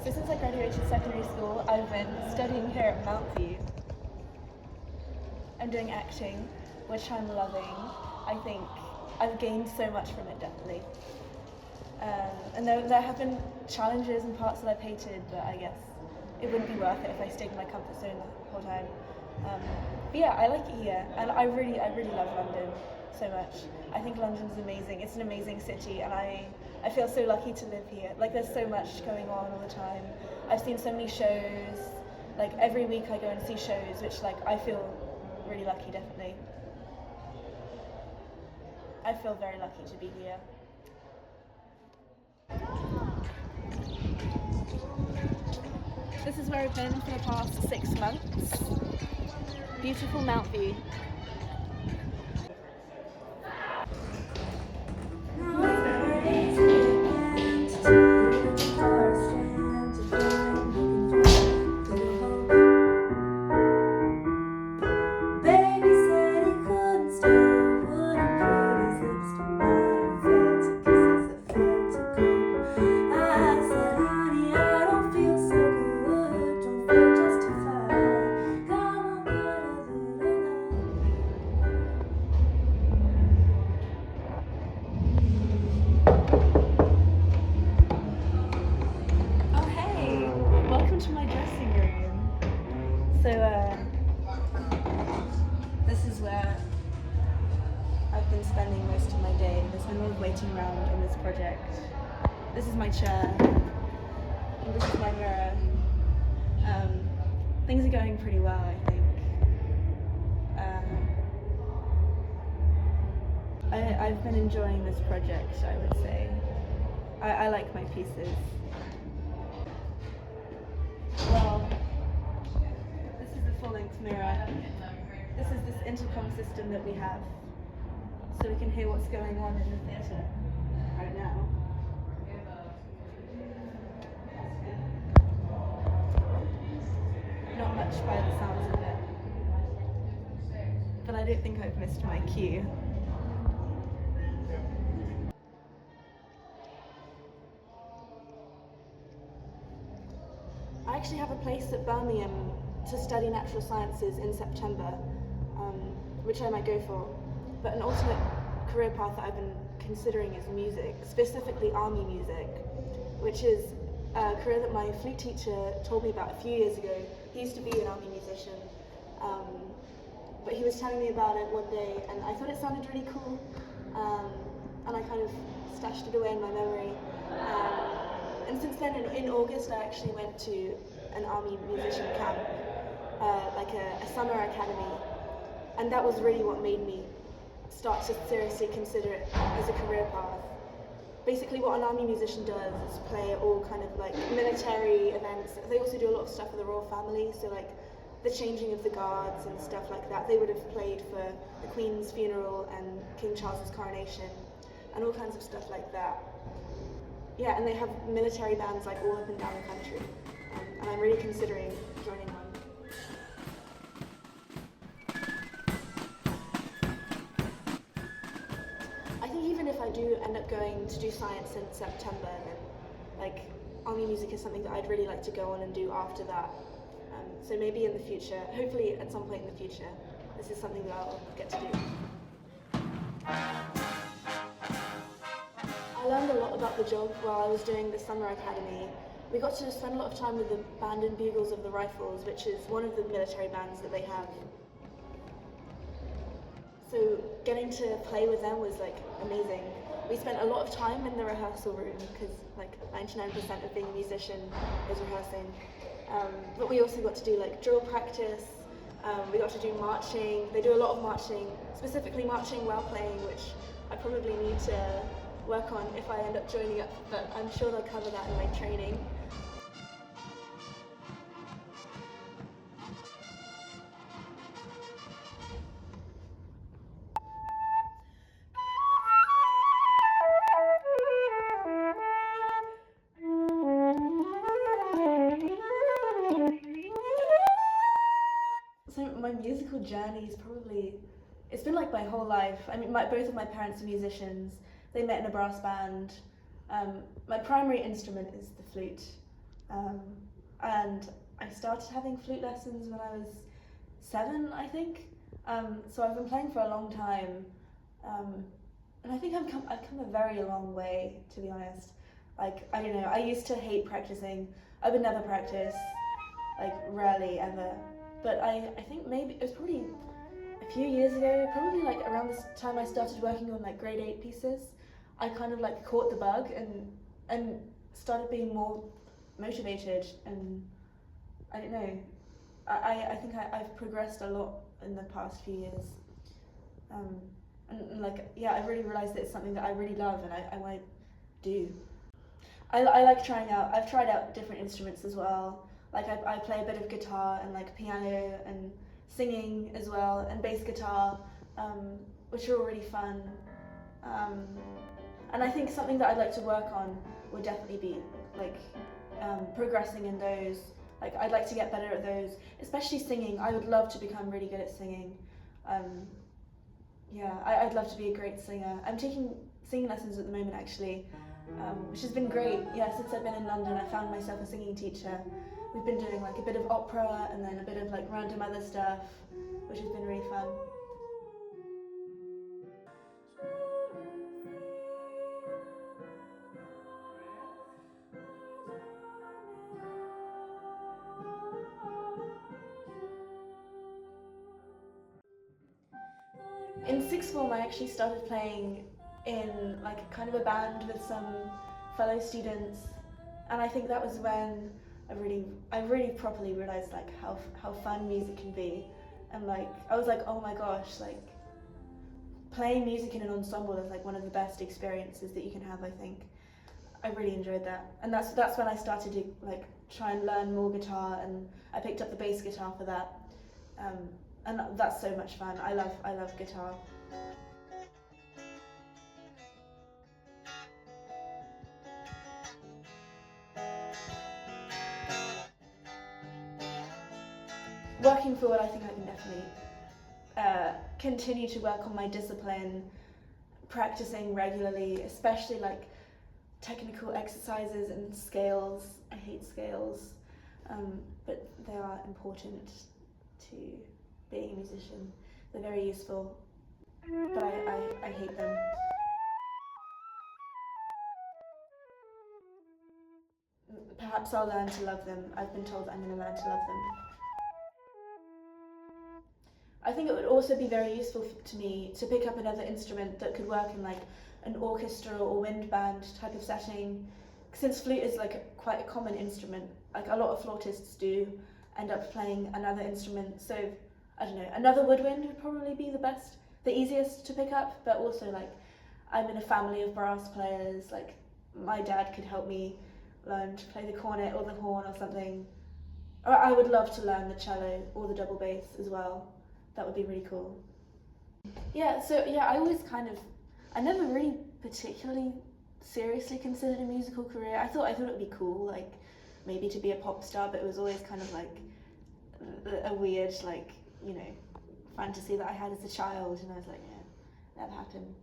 So since I graduated secondary school, I've been studying here at Mountview. I'm doing acting, which I'm loving. I think I've gained so much from it, definitely. And there have been challenges and parts that I've hated, but I guess it wouldn't be worth it if I stayed in my comfort zone the whole time. But yeah, I like it here, and I really love London so much. I think London's amazing. It's an amazing city, and I feel so lucky to live here. Like, there's so much going on all the time. I've seen so many shows. Like, every week I go and see shows, which, like, I feel really lucky, definitely. I feel very lucky to be here. This is where I've been for the past 6 months. Beautiful Mountview. To my dressing room. So this is where I've been spending most of my day. There's been a lot of waiting around on this project. This is my chair, and this is my mirror. Things are going pretty well, I think. I've been enjoying this project, I would say. I like my pieces. Well, this is the full-length mirror. This is this intercom system that we have, so we can hear what's going on in the theatre right now. Not much by the sounds of it, but I don't think I've missed my cue. I actually have a place at Birmingham to study natural sciences in September, which I might go for. But an alternate career path that I've been considering is music, specifically army music, which is a career that my flute teacher told me about a few years ago. He used to be an army musician, but he was telling me about it one day, and I thought it sounded really cool, and I kind of stashed it away in my memory. And since then, in August, I actually went to an army musician camp, like a summer academy, and that was really what made me start to seriously consider it as a career path. Basically, what an army musician does is play at all kind of like military events. They also do a lot of stuff for the royal family, so like the changing of the guards and stuff like that. They would have played for the Queen's funeral and King Charles's coronation, and all kinds of stuff like that. Yeah, and they have military bands like all up and down the country, and I'm really considering joining one. I think even if I do end up going to do science in September, then like army music is something that I'd really like to go on and do after that. So maybe in the future, hopefully at some point in the future, this is something that I'll get to do. I learned a lot about the job while I was doing the summer academy. We got to spend a lot of time with the band and bugles of the Rifles, which is one of the military bands that they have. So getting to play with them was like amazing. We spent a lot of time in the rehearsal room because like 99% of being a musician is rehearsing. But we also got to do like drill practice. We got to do marching. They do a lot of marching, specifically marching while playing, which I probably need to work on if I end up joining up, but I'm sure they'll cover that in my training. So my musical journey is probably, it's been like my whole life. I mean, both of my parents are musicians. They met in a brass band. My primary instrument is the flute. Um, and I started having flute lessons when I was 7, I think. So I've been playing for a long time, and I think I've come a very long way, to be honest. Like, I don't know, I used to hate practicing. I would never practice, like rarely ever. But I think maybe it was probably a few years ago, probably like around this time I started working on like grade 8 pieces. I kind of like caught the bug and started being more motivated, and I don't know. I think I've progressed a lot in the past few years. Um, and like, yeah, I really realised that it's something that I really love and I want to do. I like trying out, I've tried out different instruments as well. Like I play a bit of guitar and like piano and singing as well, and bass guitar, which are all really fun. Um, and I think something that I'd like to work on would definitely be like progressing in those. Like I'd like to get better at those, especially singing. I would love to become really good at singing. Yeah, I'd love to be a great singer. I'm taking singing lessons at the moment actually, which has been great. Yeah, since I've been in London, I found myself a singing teacher. We've been doing like a bit of opera and then a bit of like random other stuff, which has been really fun. In sixth form, I actually started playing in like kind of a band with some fellow students, and I think that was when I really properly realized like how fun music can be, and like I was like, oh my gosh, like playing music in an ensemble is like one of the best experiences that you can have. I think I really enjoyed that, and that's when I started to like try and learn more guitar, and I picked up the bass guitar for that. Um, and that's so much fun. I love guitar. Working forward, I think I can definitely continue to work on my discipline, practicing regularly, especially like technical exercises and scales. I hate scales, but they are important to being a musician. They're very useful, but I hate them. Perhaps I'll learn to love them. I've been told I'm going to learn to love them. I think it would also be very useful to me to pick up another instrument that could work in like an orchestra or wind band type of setting. Since flute is like quite a common instrument, like a lot of flautists do end up playing another instrument. So I don't know, another woodwind would probably be the easiest to pick up, but also like I'm in a family of brass players, like my dad could help me learn to play the cornet or the horn or something. Or I would love to learn the cello or the double bass as well. That would be really cool. Yeah, so yeah, I never really particularly seriously considered a musical career. I thought it would be cool, like maybe to be a pop star, but it was always kind of like a weird, like, you know, fantasy that I had as a child, and I was like, yeah, never happened.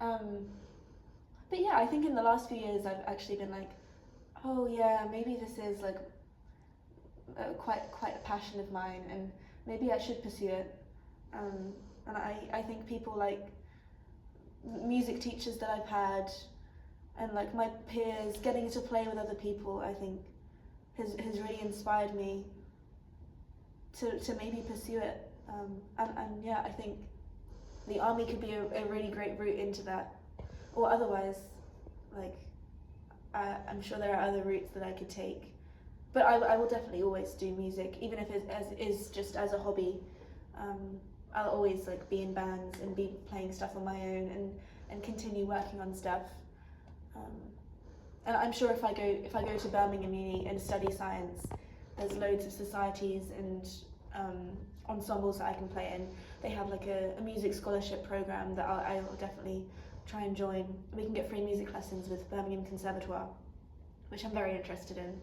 Um, but yeah, I think in the last few years I've actually been like, oh yeah, maybe this is like quite a passion of mine, and maybe I should pursue it. And I think people like music teachers that I've had and like my peers getting to play with other people, I think has really inspired me to maybe pursue it. And yeah, I think the army could be a really great route into that. Or otherwise, like I'm sure there are other routes that I could take. But I will definitely always do music, even if it is just as a hobby. I'll always like be in bands and be playing stuff on my own and continue working on stuff. And I'm sure if I go to Birmingham Uni and study science, there's loads of societies and ensembles that I can play in. They have like a music scholarship program that I'll definitely try and join. We can get free music lessons with Birmingham Conservatoire, which I'm very interested in.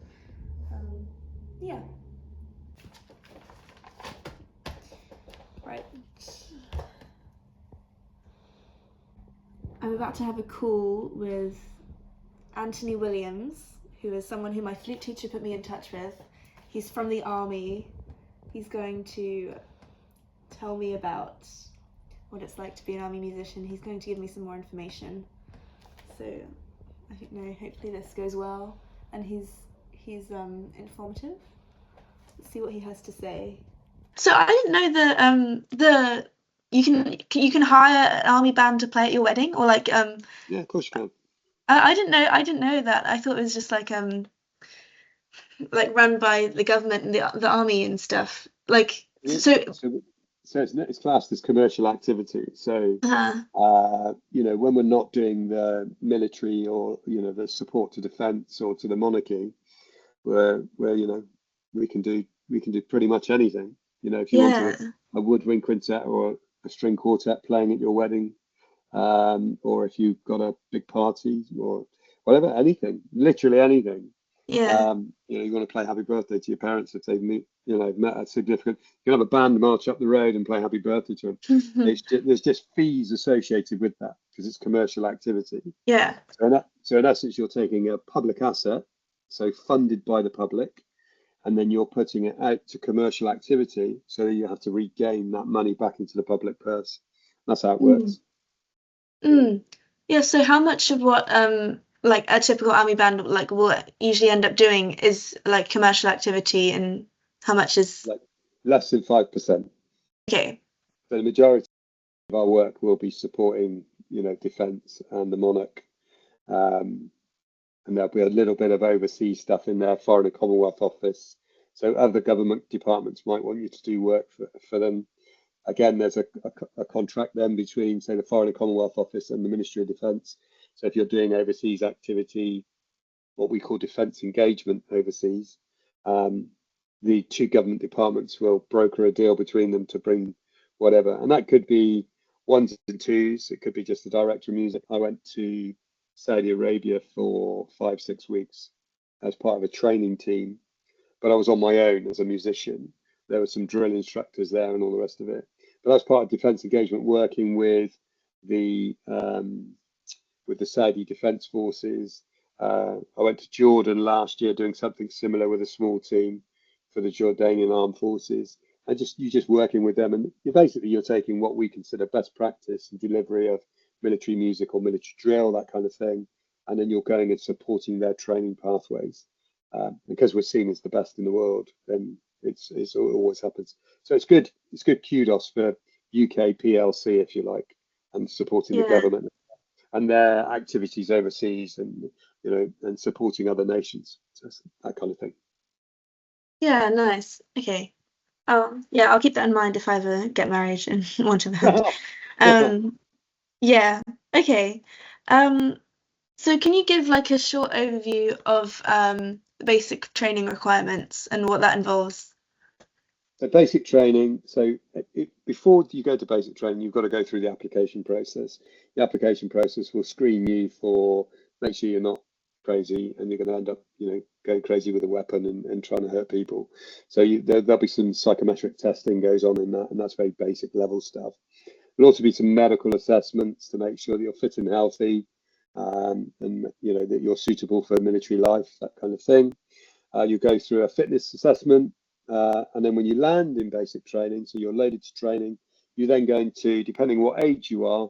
Yeah. Right. I'm about to have a call with Anthony Williams, who is someone who my flute teacher put me in touch with. He's from the army. He's going to tell me about what it's like to be an army musician. He's going to give me some more information. So I don't know, hopefully this goes well, and he's informative. Let's see what he has to say. So I didn't know that you can hire an army band to play at your wedding, or like Yeah, of course you can. I didn't know that. I thought it was just like run by the government and the army and stuff. Like So it's classed as commercial activity. So when we're not doing the military or the support to defence or to the monarchy, where we can do pretty much anything. If you want a woodwind quintet or a string quartet playing at your wedding, or if you've got a big party or whatever, anything, literally anything. You want to play Happy Birthday to your parents if they've met a significant. You can have a band march up the road and play Happy Birthday to them. There's just fees associated with that because it's commercial activity. Yeah. So in essence, you're taking a public asset, so funded by the public, and then you're putting it out to commercial activity, so that you have to regain that money back into the public purse. That's how it works. Yeah. So how much of what like a typical army band like will usually end up doing is like commercial activity, and how much is like less than 5%? Okay. So the majority of our work will be supporting, defence and the monarch, and there'll be a little bit of overseas stuff in there, Foreign and Commonwealth Office. So other government departments might want you to do work for them. Again, there's a contract then between, say, the Foreign and Commonwealth Office and the Ministry of Defence. So if you're doing overseas activity, what we call defence engagement overseas, the two government departments will broker a deal between them to bring whatever. And that could be ones and twos. It could be just the director of music. I went to Saudi Arabia for 5-6 weeks as part of a training team, but I was on my own as a musician. There were some drill instructors there and all the rest of it. But that's part of defence engagement, working with the Saudi Defence Forces. I went to Jordan last year doing something similar with a small team for the Jordanian Armed Forces. And you're just working with them, and you're taking what we consider best practice and delivery of military music or military drill, that kind of thing, and then you're going and supporting their training pathways. Because we're seen as the best in the world, then it always happens. So it's good kudos for UK PLC, if you like, and supporting the government and their activities overseas, and and supporting other nations. So that kind of thing. Yeah, nice. Okay. Yeah, I'll keep that in mind if I ever get married and want a band. Yeah. Okay. So can you give like a short overview of the basic training requirements and what that involves? So basic training, before you go to basic training, you've got to go through the application process. The application process will screen you for, make sure you're not crazy and you're going to end up, going crazy with a weapon and trying to hurt people. So there'll be some psychometric testing goes on in that, and that's very basic level stuff. There'll also be some medical assessments to make sure that you're fit and healthy, and that you're suitable for military life, that kind of thing. You go through a fitness assessment. And then when you land in basic training, so you're loaded to training, you're then going to, depending what age you are,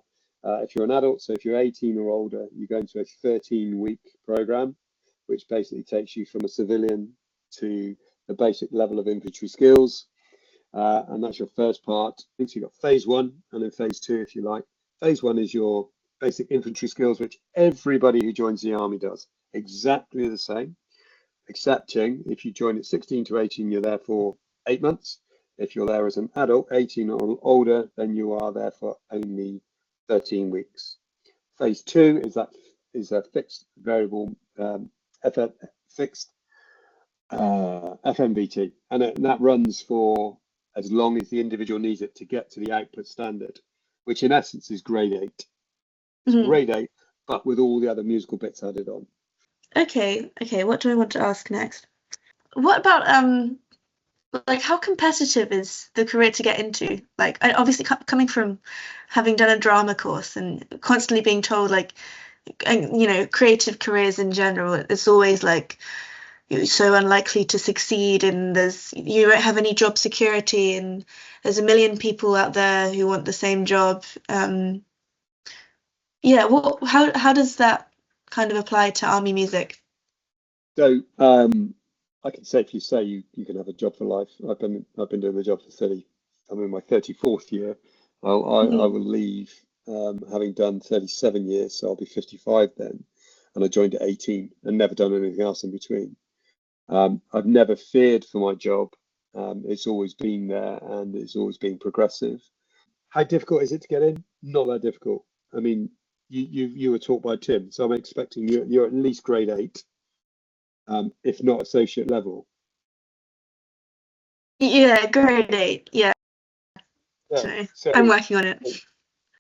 if you're an adult, so if you're 18 or older, you go into a 13-week program, which basically takes you from a civilian to the basic level of infantry skills. And that's your first part. So you've got phase 1 and then phase 2, if you like. Phase 1 is your basic infantry skills, which everybody who joins the army does exactly the same. Excepting if you join at 16 to 18, you're there for 8 months. If you're there as an adult, 18 or older, then you are there for only 13 weeks. Phase 2 is a fixed variable FMVT, and that runs for as long as the individual needs it to get to the output standard, which in essence is grade 8. It's grade 8, but with all the other musical bits added on. Okay, what do I want to ask next? What about like how competitive is the career to get into? Like, obviously coming from having done a drama course and constantly being told like and creative careers in general, it's always like you're so unlikely to succeed, and you won't have any job security, and there's a million people out there who want the same job. Yeah, how does that kind of apply to army music? So I can safely say you can have a job for life. I've been doing the job for 30. I'm in my 34th year. I Mhm. will leave having done 37 years, so I'll be 55 then. And I joined at 18 and never done anything else in between. I've never feared for my job. It's always been there and it's always been progressive. How difficult is it to get in? Not that difficult. I mean, you were taught by Tim, so I'm expecting you're at least grade 8, if not associate level. Yeah, grade 8. Yeah, Yeah. so So I'm working on it.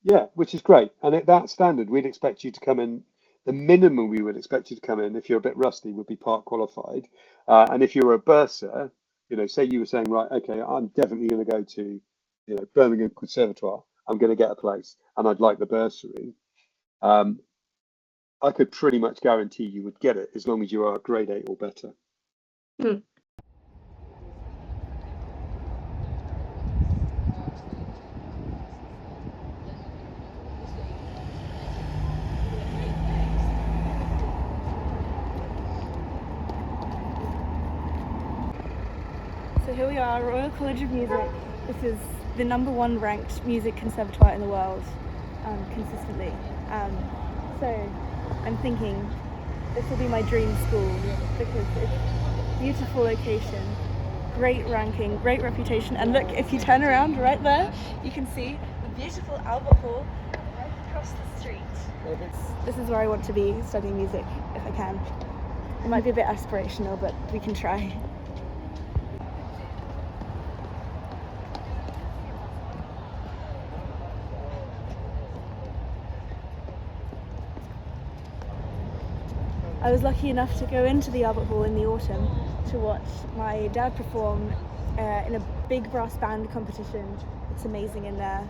yeah, which is great. And at that standard, we'd expect you to come in. The minimum we would expect you to come in, if you're a bit rusty, would be part qualified. And if you're a bursar, say you were saying, right, okay, I'm definitely going to go to, Birmingham Conservatoire. I'm going to get a place, and I'd like the bursary. Um, I could pretty much guarantee you would get it as long as you are a grade 8 or better. Hmm. So here we are, Royal College of Music. This is the #1 ranked music conservatoire in the world, consistently. So I'm thinking this will be my dream school because it's a beautiful location, great ranking, great reputation, and look, if you turn around right there, you can see the beautiful Albert Hall right across the street. This is where I want to be studying music if I can. It might be a bit aspirational, but we can try. I was lucky enough to go into the Albert Hall in the autumn to watch my dad perform in a big brass band competition. It's amazing in there.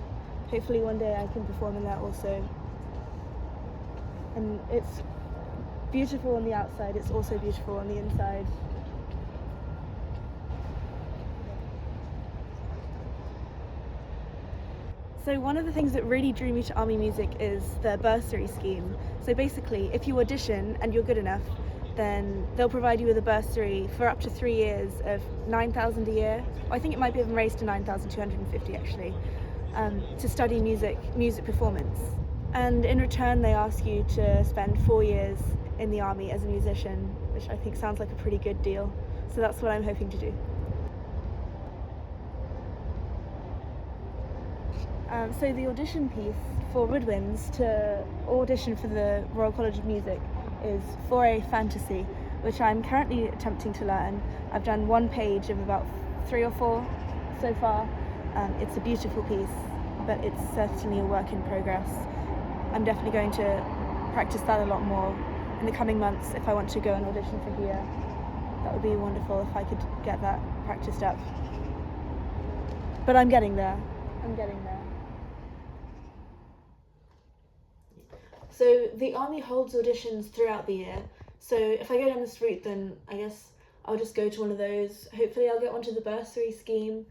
Hopefully one day I can perform in there also. And it's beautiful on the outside, it's also beautiful on the inside. So one of the things that really drew me to army music is the bursary scheme. So basically, if you audition and you're good enough, then they'll provide you with a bursary for up to 3 years of 9,000 a year. I think it might be even raised to 9,250 actually, to study music performance. And in return, they ask you to spend 4 years in the army as a musician, which I think sounds like a pretty good deal. So that's what I'm hoping to do. So the audition piece for woodwinds to audition for the Royal College of Music is for a fantasy, which I'm currently attempting to learn. I've done one page of about 3 or 4 so far. It's a beautiful piece, but it's certainly a work in progress. I'm definitely going to practice that a lot more in the coming months if I want to go and audition for here. That would be wonderful if I could get that practiced up. But I'm getting there. So the army holds auditions throughout the year. So if I go down this route, then I guess I'll just go to one of those. Hopefully I'll get onto the bursary scheme.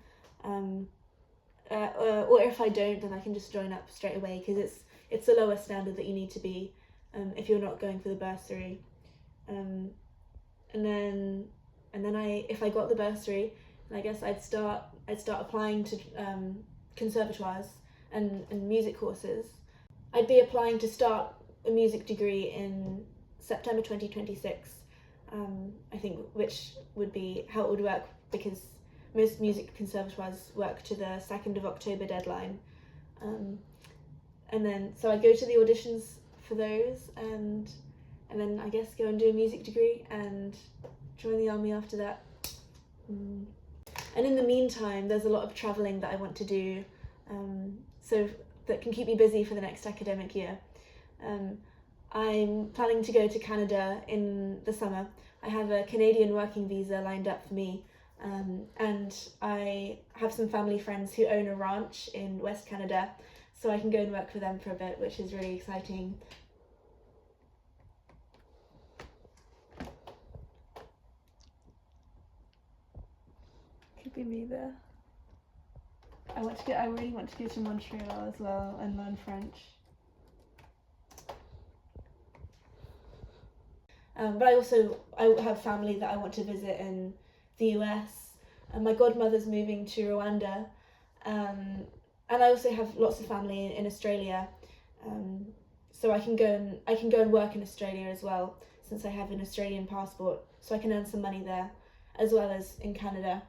Or if I don't, then I can just join up straight away because it's the lowest standard that you need to be if you're not going for the bursary. And then if I got the bursary, then I guess I'd start applying to conservatoires and music courses. I'd be applying to start a music degree in September 2026, I think, which would be how it would work because most music conservatoires work to the 2nd of October deadline. And then, so I'd go to the auditions for those and then I guess go and do a music degree and join the army after that. And in the meantime, there's a lot of travelling that I want to do, so that can keep me busy for the next academic year. I'm planning to go to Canada in the summer. I have a Canadian working visa lined up for me, and I have some family friends who own a ranch in West Canada, so I can go and work for them for a bit, which is really exciting. be me there. I really want to go to Montreal as well and learn French. But I have family that I want to visit in the US, and my godmother's moving to Rwanda, and I also have lots of family in Australia, so I can go and work in Australia as well, since I have an Australian passport, so I can earn some money there, as well as in Canada.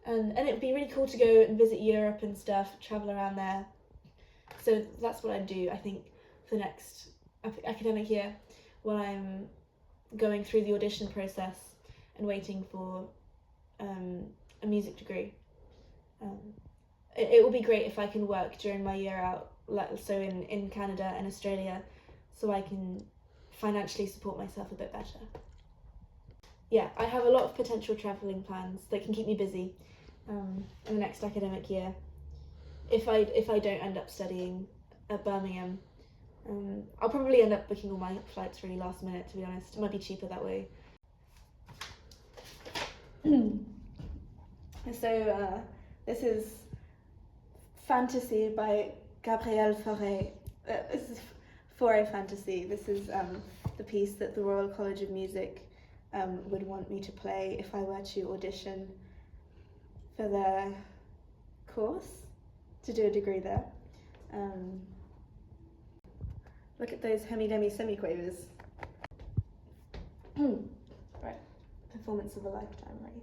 And it would be really cool to go and visit Europe and stuff, travel around there. So that's what I'd do, I think, for the next academic year, while I'm going through the audition process and waiting for a music degree. It will be great if I can work during my year out, so in Canada and Australia, so I can financially support myself a bit better. Yeah, I have a lot of potential travelling plans that can keep me busy in the next academic year. If I don't end up studying at Birmingham, I'll probably end up booking all my flights really last minute, to be honest. It might be cheaper that way. So this is Fantasy by Gabrielle Fauré. This is Fauré Fantasy. This is the piece that the Royal College of Music would want me to play if I were to audition for their course to do a degree there. Look at those hemi-demi semiquavers. Right, performance of a lifetime, ready?